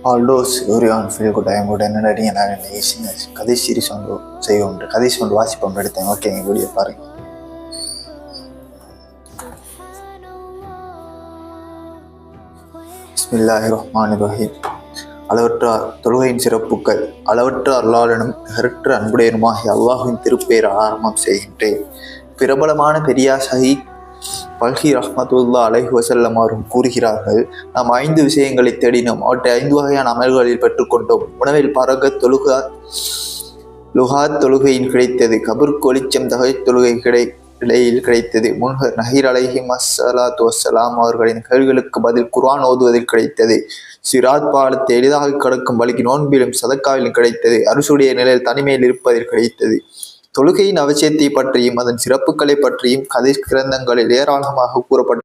All those very on feel good. I am good. என்னடி நான் என்ன கதை சீரிஸ் ஒன்று செய்ய உண்டு கதை ஒன்று வாசிப்பு ஒன்று எடுத்தேன். ஓகேங்க, வீடியோ பாருங்க. பிஸ்மில்லாஹிர் ரஹ்மானிர் ரஹீம். அளவற்ற தொழுகையின் சிறப்புகள். அளவற்ற அருளாளனும் நிகரற்ற அன்புடையனுமாகிய அல்லாஹுவின் திருப்பெயரை ஆரம்பம் செய்கின்றேன். பிரபலமான பெரியார் ஷஹீத் பல்கி ரஹ்மத்துல்லா அலைஹி வஸல்லம் அவரும் கூறுகிறார்கள், நாம் 5 விஷயங்களை தேடினோம், அவற்றை 5 வகையான அமல்களில் பெற்றுக்கொண்டோம். உணவில் பரகத் லுஹாத் தொழுகையின் கிடைத்தது, கபருக்கு ஒளிச்சம் தஹஜ் தொழுகை இடையில் கிடைத்தது, முன்ஹர் நஹீர் அலைஹிம் அஸ்ஸலாத்து வஸ்ஸலாம் அவர்களின் கேள்விகளுக்கு பதில் குர்ஆன் ஓதுவதில் கிடைத்தது, சிராத் பாலத்தை எளிதாக கடக்கும் வழிக்கு நோன்பிலும் சதக்காவிலும் கிடைத்தது, அரசுடைய நிலையில் தனிமையில் இருப்பதில் கிடைத்தது. தொழுகையின் அவசியத்தை பற்றியும் அதன் சிறப்புகளை பற்றியும் கதை கிரந்தங்களில் ஏராளமாக கூறப்பட்டது.